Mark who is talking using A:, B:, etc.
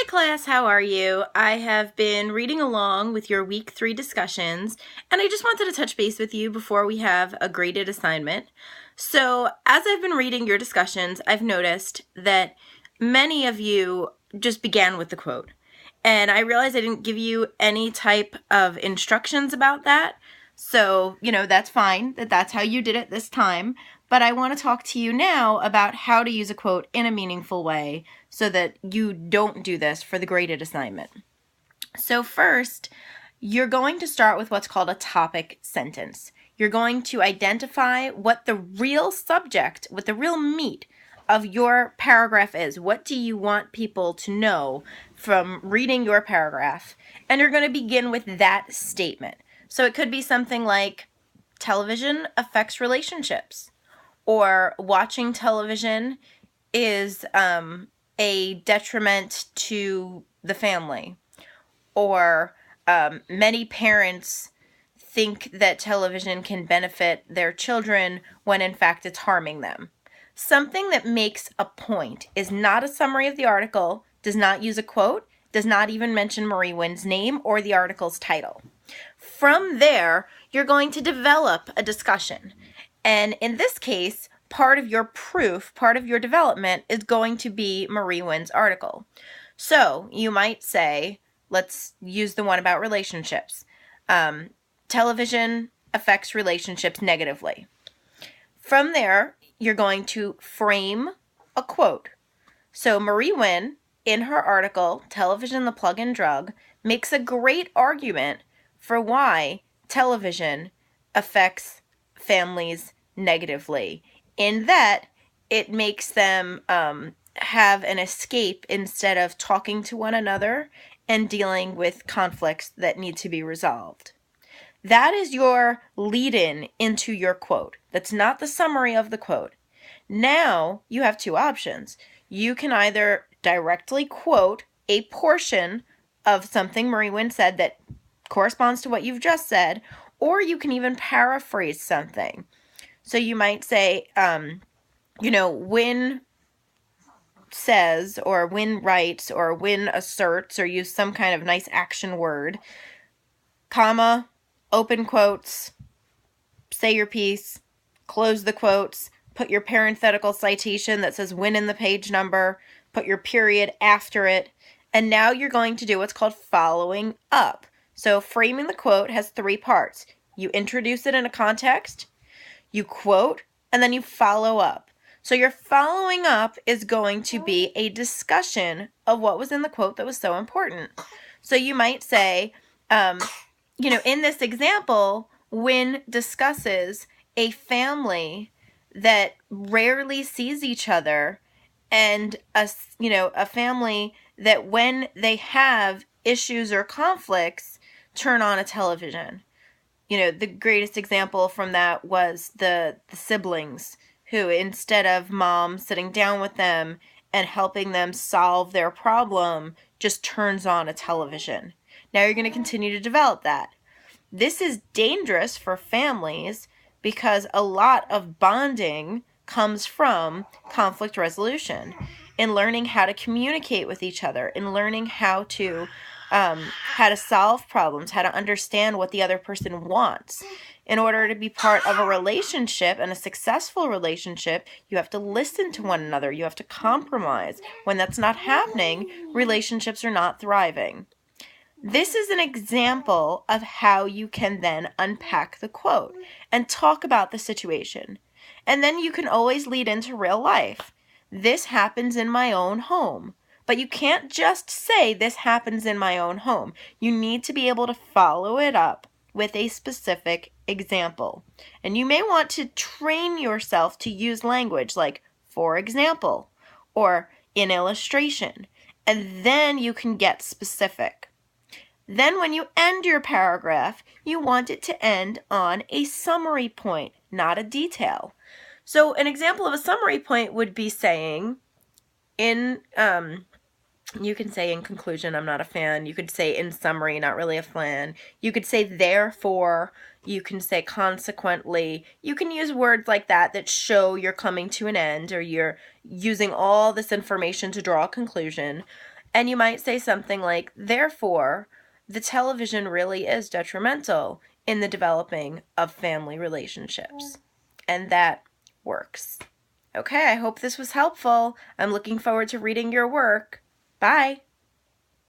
A: class, how are you? I have been reading along with your week 3 discussions, and I just wanted to touch base with you before we have a graded assignment. So, as I've been reading your discussions, I've noticed that many of you just began with the quote. And I realized I didn't give you any type of instructions about that. So, that's fine that that's how you did it this time. But I want to talk to you now about how to use a quote in a meaningful way so that you don't do this for the graded assignment. So first, you're going to start with what's called a topic sentence. You're going to identify what the real subject, what the real meat of your paragraph is. What do you want people to know from reading your paragraph? And you're going to begin with that statement. So it could be something like, television affects relationships, or watching television is a detriment to the family, or many parents think that television can benefit their children when in fact it's harming them. Something that makes a point, is not a summary of the article, does not use a quote, does not even mention Marie Wynn's name or the article's title. From there, you're going to develop a discussion. And in this case, part of your proof, part of your development is going to be Marie Wynn's article. So you might say, let's use the one about relationships. Television affects relationships negatively. From there, you're going to frame a quote. So Marie Wynn, in her article, Television, the Plug-in Drug, makes a great argument for why television affects families negatively, in that it makes them have an escape instead of talking to one another and dealing with conflicts that need to be resolved. That is your lead-in into your quote. That's not the summary of the quote. Now you have two options. You can either directly quote a portion of something Marie Wynn said that corresponds to what you've just said, or you can even paraphrase something. So you might say, Wynn says, or Wynn writes, or Wynn asserts, or use some kind of nice action word, comma, open quotes, say your piece, close the quotes, put your parenthetical citation that says Wynn in the page number, put your period after it, and now you're going to do what's called following up. So framing the quote has 3 parts. You introduce it in a context, you quote, and then you follow up. So your following up is going to be a discussion of what was in the quote that was so important. So you might say, in this example, Wynn discusses a family that rarely sees each other, and a family that when they have issues or conflicts turn on a television. The greatest example from that was the siblings who, instead of mom sitting down with them and helping them solve their problem, just turns on a television. Now you're going to continue to develop that. This is dangerous for families because a lot of bonding comes from conflict resolution, in learning how to communicate with each other, in learning how to solve problems, how to understand what the other person wants. In order to be part of a relationship, and a successful relationship, you have to listen to one another. You have to compromise. When that's not happening, relationships are not thriving. This is an example of how you can then unpack the quote and talk about the situation. And then you can always lead into real life. This happens in my own home. But you can't just say this happens in my own home. You need to be able to follow it up with a specific example. And you may want to train yourself to use language like, for example, or in illustration. And then you can get specific. Then when you end your paragraph, you want it to end on a summary point, not a detail. So an example of a summary point would be saying, you can say in conclusion, I'm not a fan. You could say in summary, not really a fan. You could say therefore. You can say consequently. You can use words like that show you're coming to an end, or you're using all this information to draw a conclusion. And you might say something like, therefore, the television really is detrimental in the developing of family relationships. And that works. Okay, I hope this was helpful. I'm looking forward to reading your work. Bye.